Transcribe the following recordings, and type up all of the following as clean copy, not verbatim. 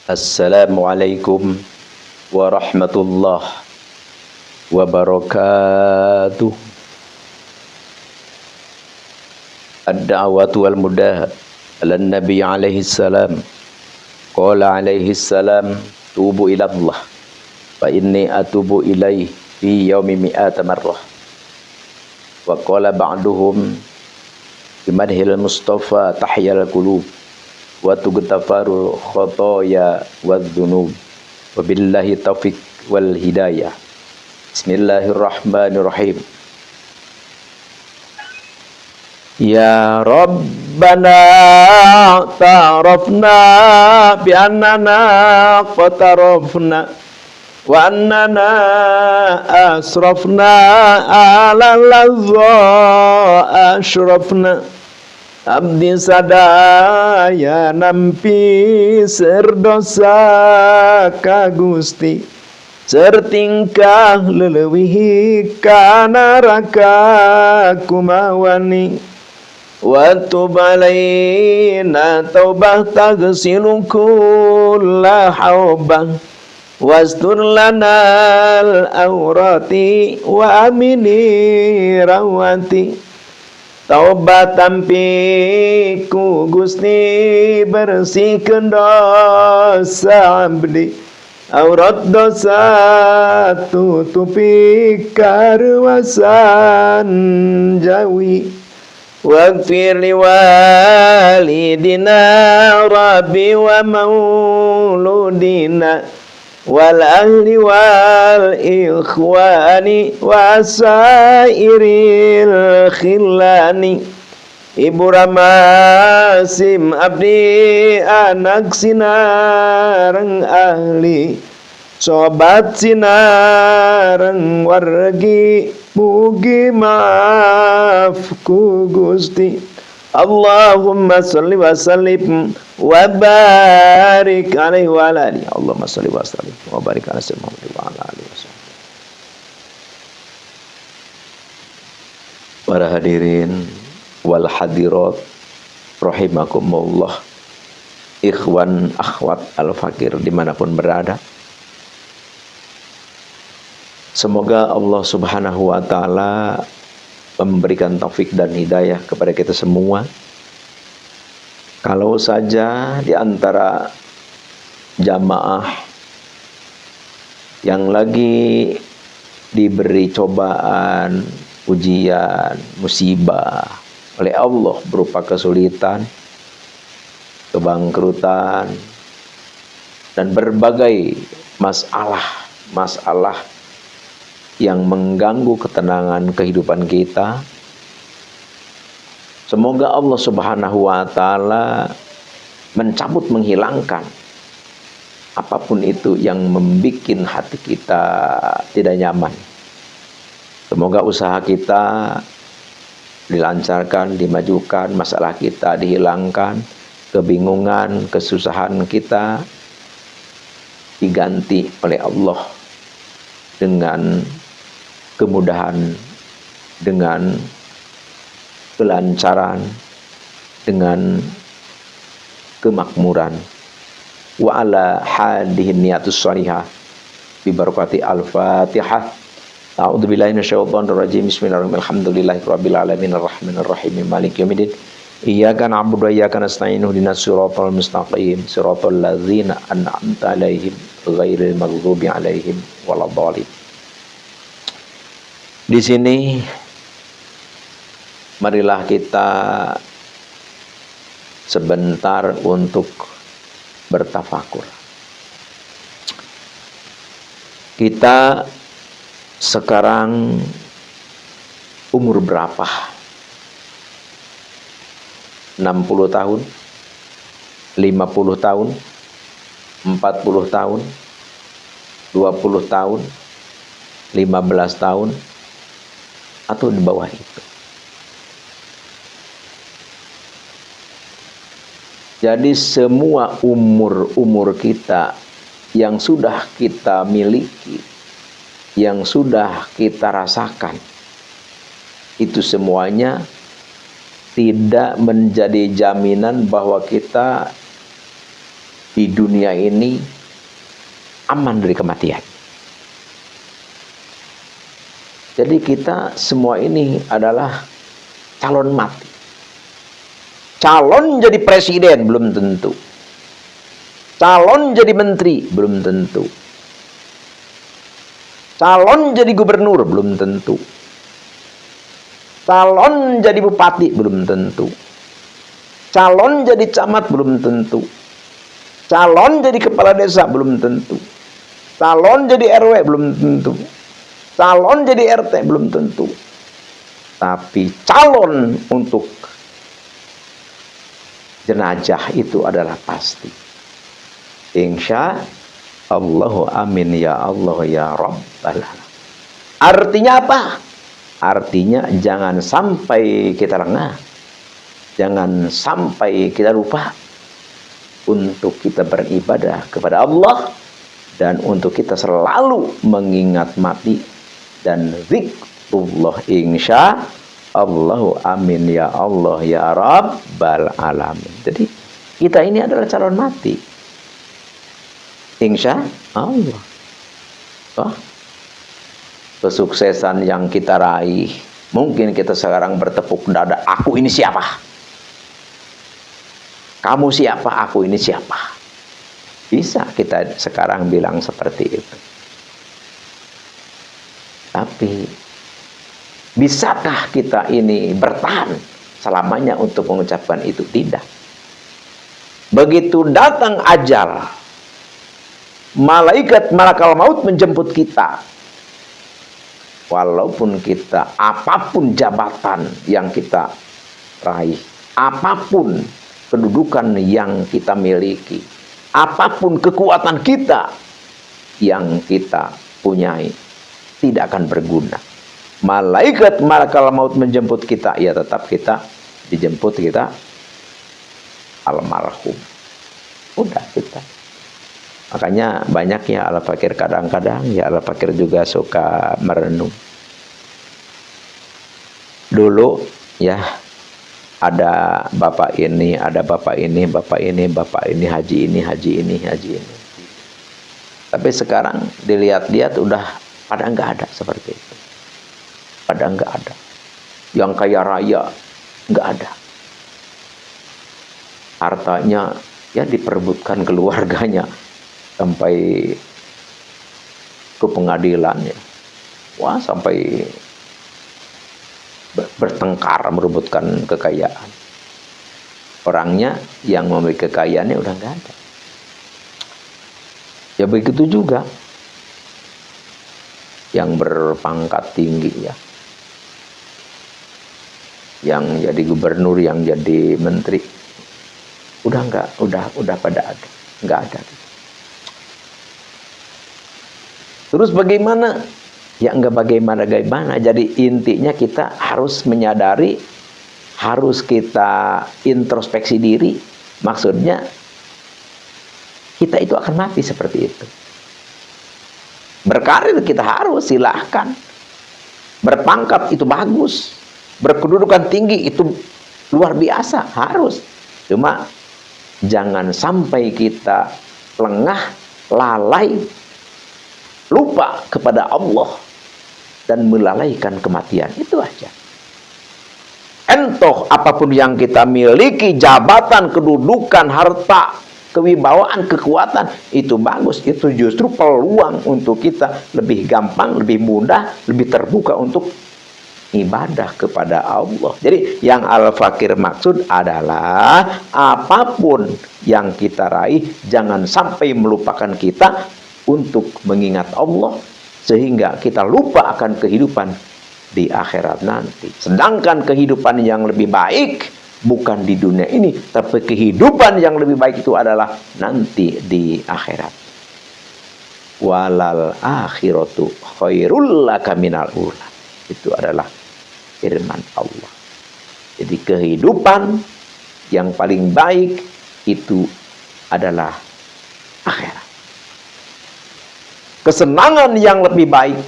Assalamualaikum warahmatullahi wabarakatuh. Ad-da'watu wal mudah ala nabi alaihi salam. Qala alaihi salam, tubu ila Allah fa inni atubu ilaih fi yaumi mi'ata marrah. Wa qala ba'duhum bimadhil mustafa tahyal qulub wa tugtafaru khotoya wadh-dhunub. Wabillahi taufiq wal hidayah. Bismillahirrahmanirrahim. Ya Rabbana ta'arafna bi annana qatarafna wa annana asrafna ala ladza ashrafna. Abdi sadaya nampi serdosa ka Gusti, sertingkah lelewihi kana raka kumawani. Wa tub alaina taubah taghsilu kulla haubah wastur lana al-awrati wa amini rawati. Taubat tampiku Gusti, bersihkan dosa abdi, aurat dosa tutupi karwasan jawi. Waghfir li walidina rabbi wa mauludina wal ahli wal ikhwani wa sairil khillani. Ibu Ramasim abdi anak sinareng ahli, sobat sinareng wargi, mugi maaf ku Gusti. Allahumma salli wa sallim wa barik alaihi wa ala alihi. Allahumma salli wa sallim wa barik ala sayyidina Muhammad wa ala alihi wasallam. Para hadirin wal hadirat rahimakumullah, ikhwan akhwat al-fakir dimanapun berada, semoga Allah subhanahu wa ta'ala memberikan taufik dan hidayah kepada kita semua. Kalau saja di antara jamaah yang lagi diberi cobaan, ujian, musibah oleh Allah berupa kesulitan, kebangkrutan, dan berbagai masalah yang mengganggu ketenangan kehidupan kita, semoga Allah subhanahu wa ta'ala mencabut, menghilangkan apapun itu yang membuat hati kita tidak nyaman. Semoga usaha kita dilancarkan, dimajukan, masalah kita dihilangkan, kebingungan, kesusahan kita diganti oleh Allah dengan kemudahan, dengan kelancaran, dengan kemakmuran. Wa ala hadihin niyatus shalihah bi barakati al-Fatihah. A'udzu billahi minasyaitonir rajim. Bismillahirrahmanirrahim. Alhamdulillahirabbil alamin arrahmanir rahim maliki yaumiddin. Iyyaka na'budu wa iyyaka nasta'in. Ihdinas siratal mustaqim. Siratal ladzina an'amta 'alaihim ghairil maghdubi 'alaihim waladdallin. Di sini marilah kita sebentar untuk bertafakur. Kita sekarang umur berapa? 60 tahun, 50 tahun, 40 tahun, 20 tahun, 15 tahun, atau di bawah itu. Jadi semua umur kita yang sudah kita miliki, yang sudah kita rasakan, itu semuanya tidak menjadi jaminan bahwa kita di dunia ini aman dari kematian. Jadi kita semua ini adalah calon mati. Calon jadi presiden belum tentu. Calon jadi menteri belum tentu. Calon jadi gubernur belum tentu. Calon jadi bupati belum tentu. Calon jadi camat belum tentu. Calon jadi kepala desa belum tentu. Calon jadi RW belum tentu. Calon jadi RT belum tentu. Tapi calon untuk jenazah itu adalah pasti. Insya Allahu amin ya Allah ya Rabbal alamin. Artinya apa? Artinya jangan sampai kita lengah. Jangan sampai kita lupa untuk kita beribadah kepada Allah dan untuk kita selalu mengingat mati dan zikrullah insya Allahu amin ya Allah ya Rabbal alamin. Jadi kita ini adalah calon mati. Insya Allah. Oh, kesuksesan yang kita raih, mungkin kita sekarang bertepuk dada, aku ini siapa? Kamu siapa? Aku ini siapa? Bisa kita sekarang bilang seperti itu. Tapi bisakah kita ini bertahan selamanya untuk mengucapkan itu? Tidak. Begitu datang ajal, malaikat malakal maut menjemput kita. Walaupun kita apapun jabatan yang kita raih, apapun kedudukan yang kita miliki, apapun kekuatan kita yang kita punyai, tidak akan berguna. Malaikat malakal maut menjemput kita, ya tetap kita dijemput, kita almarhum. Udah kita. Makanya banyak ya Al-Fakir kadang-kadang, ya Al-Fakir juga suka merenung. Dulu ya ada bapak ini, ada bapak ini, bapak ini, bapak ini, haji ini, haji ini, haji ini. Tapi sekarang dilihat-lihat udah pada nggak ada seperti itu. Pada nggak ada. Yang kaya raya nggak ada. Hartanya ya diperebutkan keluarganya sampai ke pengadilan ya. Wah, sampai bertengkar merebutkan kekayaan. Orangnya yang memiliki kekayaannya udah nggak ada. Ya begitu juga yang berpangkat tinggi ya, yang jadi gubernur, yang jadi menteri, udah nggak, udah pada ada, nggak ada. Terus bagaimana? Ya nggak bagaimana. Jadi intinya kita harus menyadari, harus kita introspeksi diri. Maksudnya kita itu akan mati seperti itu. Berkarir kita harus, silahkan. Berpangkat itu bagus. Berkedudukan tinggi itu luar biasa, harus. Cuma jangan sampai kita lengah, lalai, lupa kepada Allah dan melalaikan kematian. Itu aja. Entah apapun yang kita miliki, jabatan, kedudukan, harta, kewibawaan, kekuatan, itu bagus. Itu justru peluang untuk kita lebih gampang, lebih mudah, lebih terbuka untuk ibadah kepada Allah. Jadi yang Al-Fakir maksud adalah apapun yang kita raih, jangan sampai melupakan kita untuk mengingat Allah, sehingga kita lupa akan kehidupan di akhirat nanti. Sedangkan kehidupan yang lebih baik bukan di dunia ini, tapi kehidupan yang lebih baik itu adalah nanti di akhirat. Walal akhiratu khairul laka minal ula. Itu adalah firman Allah. Jadi kehidupan yang paling baik itu adalah akhirat. Kesenangan yang lebih baik,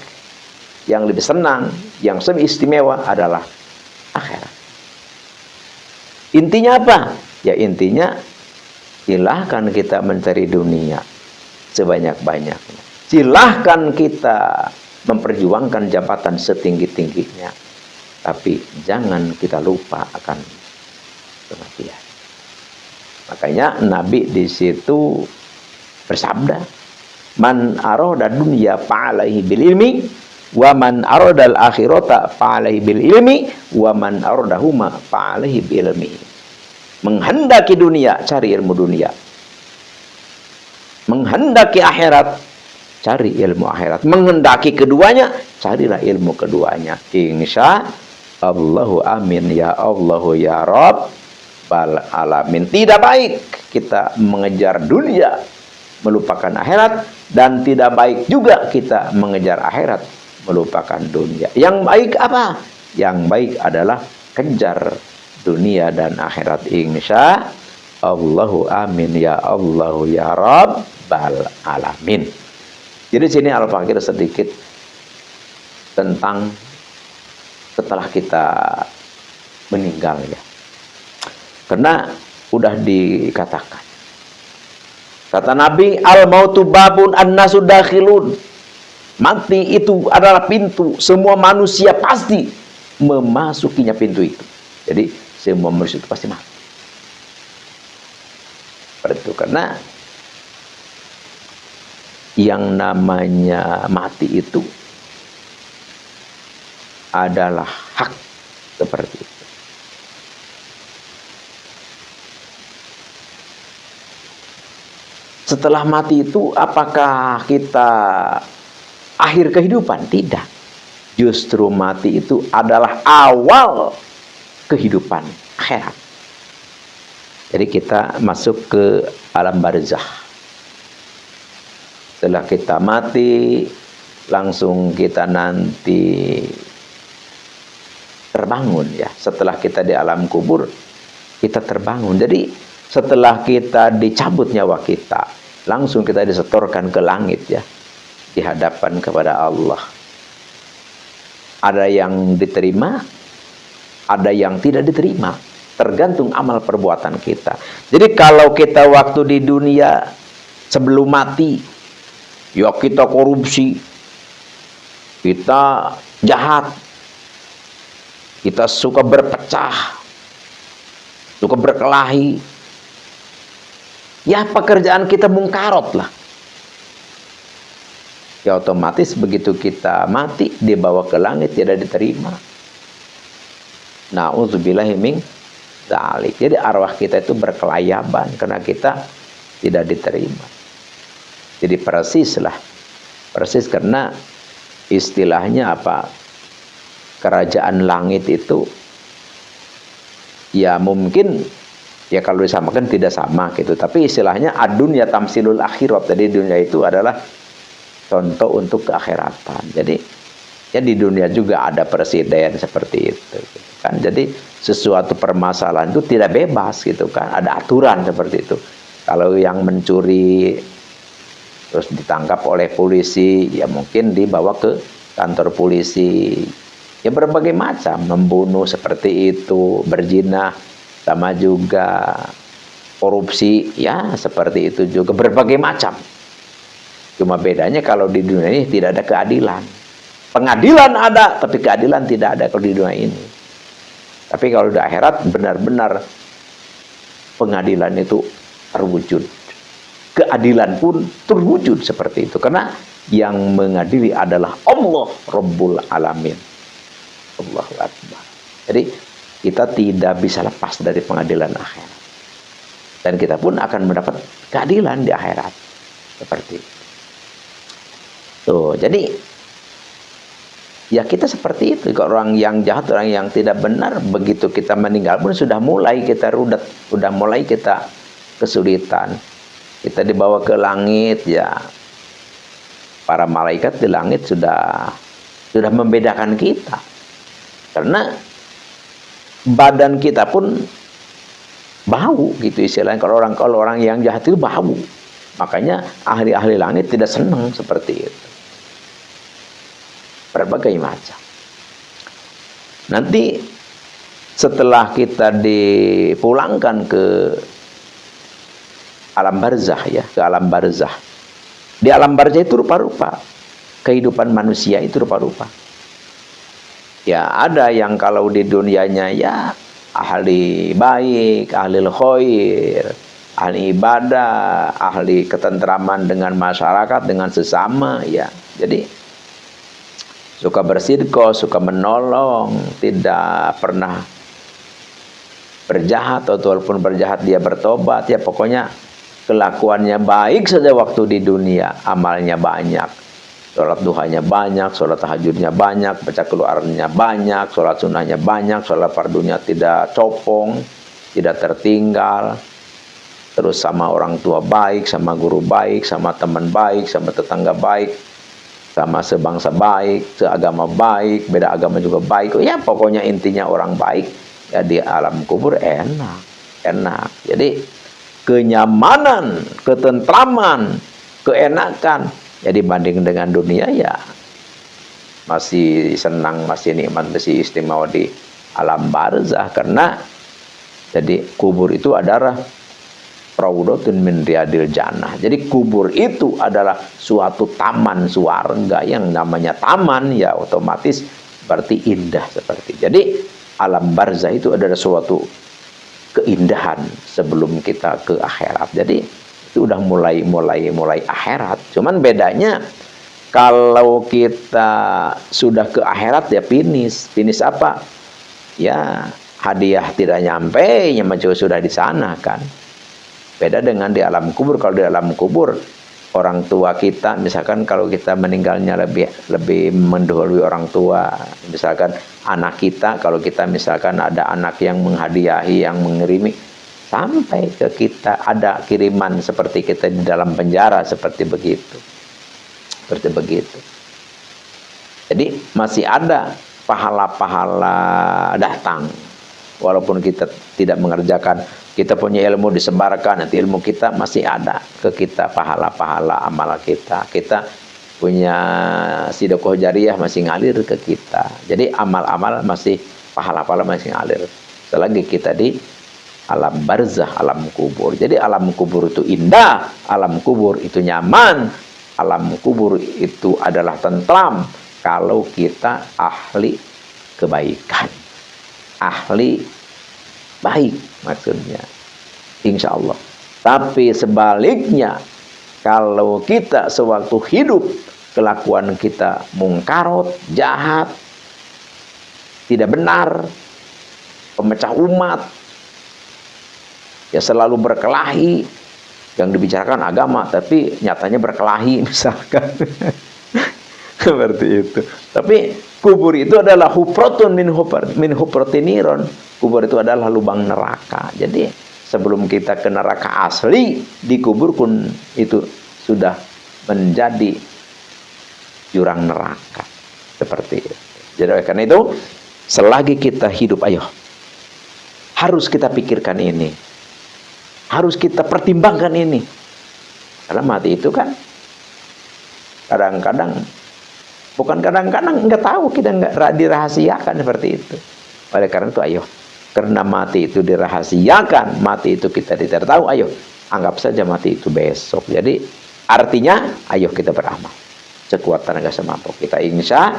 yang lebih senang, yang lebih istimewa adalah akhirat. Intinya apa? Ya intinya Silahkan kita mencari dunia sebanyak-banyaknya. Silahkan kita memperjuangkan jabatan setinggi-tingginya. Tapi jangan kita lupa akan kematian. Makanya Nabi di situ bersabda, "Man arada dunya fa'alaihi bil ilmi, wa man arada al akhirata fa'alaihi bil ilmi, wa man aradahuma fa'alaihi bil ilmi." Menghendaki dunia, cari ilmu dunia. Menghendaki akhirat, cari ilmu akhirat. Menghendaki keduanya, carilah ilmu keduanya. Insya Allahu amin ya Allahu ya Rabbal alamin. Tidak baik kita mengejar dunia melupakan akhirat, dan tidak baik juga kita mengejar akhirat melupakan dunia. Yang baik apa? Yang baik adalah kejar dunia dan akhirat. Insya Allahu amin ya Allahu ya Rabbal alamin. Jadi sini Al-Fakir sedikit tentang setelah kita meninggal ya. Karena udah dikatakan. Kata Nabi, al-mautu babun an-nasu dakhilun. Mati itu adalah pintu. Semua manusia pasti memasukinya pintu itu. Jadi semua manusia itu pasti mati. Seperti itu. Karena yang namanya mati itu adalah hak, seperti itu. Setelah mati itu apakah kita akhir kehidupan? Tidak. Justru mati itu adalah awal kehidupan akhirat. Jadi kita masuk ke alam barzakh. Setelah kita mati, langsung kita nanti terbangun ya. Setelah kita di alam kubur, kita terbangun. Jadi setelah kita dicabut nyawa kita, langsung kita disetorkan ke langit ya, di hadapan kepada Allah. Ada yang diterima, ada yang tidak diterima, tergantung amal perbuatan kita. Jadi kalau kita waktu di dunia sebelum mati, ya kita korupsi, kita jahat, kita suka berpecah, suka berkelahi, ya pekerjaan kita mungkarot lah. Ya otomatis begitu kita mati, dibawa ke langit tidak diterima. Na'udzubillahi min dzalik. Jadi arwah kita itu berkelayaban karena kita tidak diterima. Jadi persis lah. Persis karena istilahnya apa? Kerajaan langit itu ya mungkin ya kalau disamakan tidak sama gitu, tapi istilahnya ad-dunya tamsilul akhirat. Jadi dunia itu adalah contoh untuk keakhiratan. Jadi ya di dunia juga ada presiden seperti itu gitu kan. Jadi sesuatu permasalahan itu tidak bebas gitu kan, ada aturan seperti itu. Kalau yang mencuri terus ditangkap oleh polisi, ya mungkin dibawa ke kantor polisi. Ya berbagai macam, membunuh seperti itu, berzina sama juga, korupsi ya seperti itu juga, berbagai macam. Cuma bedanya kalau di dunia ini tidak ada keadilan. Pengadilan ada, tapi keadilan tidak ada kalau di dunia ini. Tapi kalau di akhirat benar-benar pengadilan itu terwujud. Keadilan pun terwujud seperti itu. Karena yang mengadili adalah Allah Rabbul Alamin. Allahu Akbar. Jadi kita tidak bisa lepas dari pengadilan akhirat. Dan kita pun akan mendapat keadilan di akhirat. Seperti itu. Tuh, jadi ya kita seperti itu. Orang yang jahat, orang yang tidak benar, begitu kita meninggal pun sudah mulai kita rudet, sudah mulai kita kesulitan. Kita dibawa ke langit ya. Para malaikat di langit sudah membedakan kita. Karena badan kita pun bau gitu istilahnya. Kalau orang yang jahat itu bau. Makanya ahli-ahli langit tidak senang seperti itu. Berbagai macam. Nanti setelah kita dipulangkan ke alam barzah ya, ke alam barzah. Di alam barzah itu rupa-rupa. Kehidupan manusia itu rupa-rupa. Ya, ada yang kalau di dunianya ya ahli baik, ahli khair, ahli ibadah, ahli ketentraman dengan masyarakat, dengan sesama ya. Jadi suka bersedekah, suka menolong, tidak pernah berjahat, atau walaupun berjahat dia bertobat ya, pokoknya kelakuannya baik saja waktu di dunia, amalnya banyak, sholat duhanya banyak, sholat tahajudnya banyak, baca keluarannya banyak, sholat sunnahnya banyak, sholat fardunya tidak copong, tidak tertinggal, terus sama orang tua baik, sama guru baik, sama teman baik, sama tetangga baik, sama sebangsa baik, seagama baik, beda agama juga baik. Ya pokoknya intinya orang baik. Ya di alam kubur enak. Jadi kenyamanan, ketentraman, keenakan ya dibanding dengan dunia ya masih senang, masih nikmat, masih istimewa di alam barzah. Karena jadi kubur itu adalah raudhatun min riyadil jannah. Jadi kubur itu adalah suatu taman surga. Yang namanya taman ya otomatis berarti indah seperti. Jadi alam barzah itu adalah suatu keindahan sebelum kita ke akhirat. Jadi itu udah mulai akhirat. Cuman bedanya kalau kita sudah ke akhirat ya finish apa? Ya hadiah tidak nyampe, yang sudah di sana kan. Beda dengan di alam kubur. Kalau di alam kubur orang tua kita, misalkan kalau kita meninggalnya lebih mendahului orang tua, misalkan anak kita, kalau kita misalkan ada anak yang menghadiahi, yang mengirimi, sampai ke kita ada kiriman seperti kita di dalam penjara, seperti begitu. Jadi masih ada pahala-pahala datang, walaupun kita tidak mengerjakan. Kita punya ilmu disebarkan, nanti ilmu kita masih ada ke kita, pahala-pahala amal kita. Kita punya sedekah jariyah masih ngalir ke kita. Jadi amal-amal masih, pahala-pahala masih ngalir. Selagi kita di alam barzah, alam kubur. Jadi alam kubur itu indah, alam kubur itu nyaman, alam kubur itu adalah tentram kalau kita ahli kebaikan, ahli baik maksudnya, insya Allah. Tapi sebaliknya, kalau kita sewaktu hidup kelakuan kita mungkarot, jahat, tidak benar, pemecah umat, ya selalu berkelahi, yang dibicarakan agama tapi nyatanya berkelahi misalkan. Seperti itu. Tapi kubur itu adalah hufratun min hufratiniron. Kubur itu adalah lubang neraka. Jadi sebelum kita ke neraka asli, di kubur pun itu sudah menjadi jurang neraka. Seperti itu. Jadi karena itu selagi kita hidup, ayo harus kita pikirkan ini, harus kita pertimbangkan ini. Karena mati itu kan kadang-kadang, bukan kadang-kadang, nggak tahu, kita nggak dirahasiakan seperti itu. Oleh karena itu ayo, karena mati itu dirahasiakan, mati itu kita tidak tahu, ayo anggap saja mati itu besok. Jadi artinya ayo kita beramal sekuat tenaga semampu kita, insya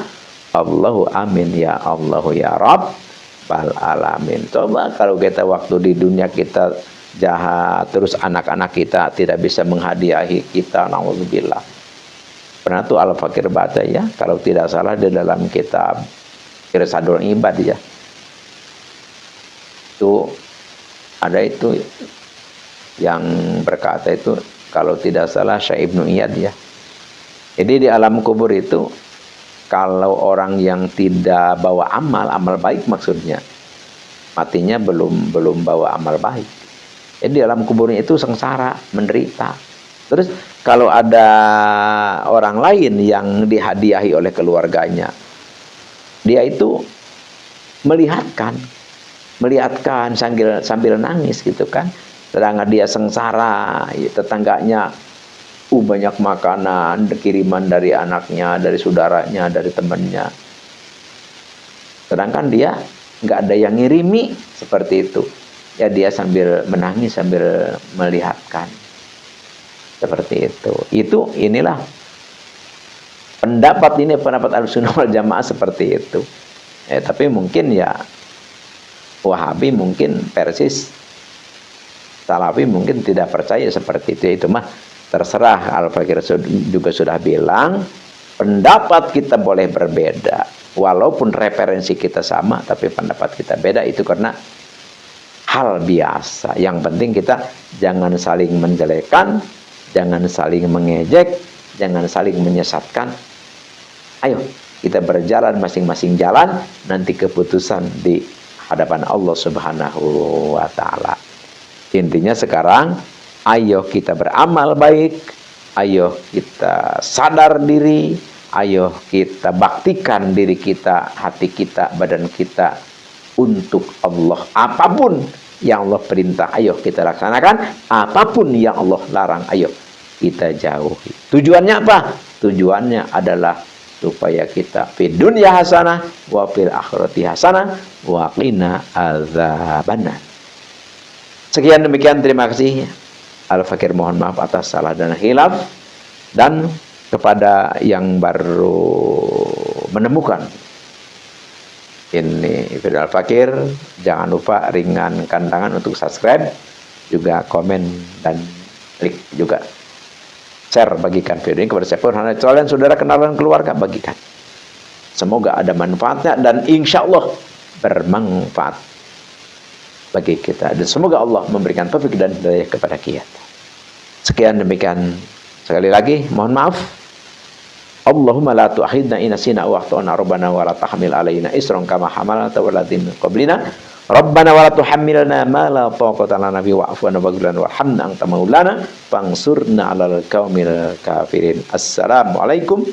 Allahu amin ya Allahu ya Rabbal alamin. Coba kalau kita waktu di dunia kita jahat, terus anak-anak kita tidak bisa menghadiahi kita, naudzubillah. Pernah tuh Al-Fakir baca ya, kalau tidak salah di dalam kitab Irsadul Ibad ya, itu ada itu yang berkata itu, kalau tidak salah Syekh Ibnu Iyad ya. Jadi di alam kubur itu kalau orang yang tidak bawa amal baik, maksudnya matinya belum bawa amal baik. Jadi di alam kuburnya itu sengsara, menderita. Terus kalau ada orang lain yang dihadiahi oleh keluarganya, dia itu melihatkan sambil nangis gitu kan. Sedangkan dia sengsara, tetangganya banyak makanan, kiriman dari anaknya, dari saudaranya, dari temannya. Sedangkan dia nggak ada yang ngirimi, seperti itu. Ya dia sambil menangis, sambil melihatkan. Seperti itu. Inilah pendapat Ahlussunnah wal Jamaah seperti itu. Tapi mungkin ya Wahabi mungkin persis, Salafi mungkin tidak percaya seperti itu. Itu mah terserah. Al-Fakir juga sudah bilang, pendapat kita boleh berbeda. Walaupun referensi kita sama, tapi pendapat kita beda. Itu karena hal biasa. Yang penting kita jangan saling menjelekan, jangan saling mengejek, jangan saling menyesatkan. Ayo kita berjalan masing-masing jalan, nanti keputusan di hadapan Allah Subhanahu wa Ta'ala. Intinya sekarang, ayo kita beramal baik, ayo kita sadar diri, ayo kita baktikan diri kita, hati kita, badan kita untuk Allah. Apapun yang Allah perintah, ayo kita laksanakan. Apapun yang Allah larang, ayo kita jauhi. Tujuannya apa? Tujuannya adalah supaya kita fid dunya hasanah wa fil akhirati hasanah wa qina adzabannar. Sekian demikian, terima kasih. Al-Fakir mohon maaf atas salah dan khilaf, dan kepada yang baru menemukan ini video Al-Fakir, jangan lupa ringankan tangan untuk subscribe, juga komen dan klik juga share, bagikan video ini kepada siapa kalian, saudara, kenalan, keluarga, bagikan. Semoga ada manfaatnya dan insya Allah bermanfaat bagi kita, dan semoga Allah memberikan taufik dan hidayah kepada kita. Sekian demikian, sekali lagi mohon maaf. Allahumma la tu'akhidna in nasina aw akhtana rabbana wa la tahmil alaina isran kama hamalta wa ladin qablina rabbana wa la tuhammilna ma la taqata lana bihi wa'fu anna waghfir lana warhamna anta maulana fansurna 'alal qaumil kafirin. Assalamualaikum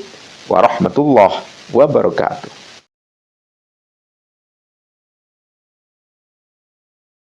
warahmatullahi wabarakatuh.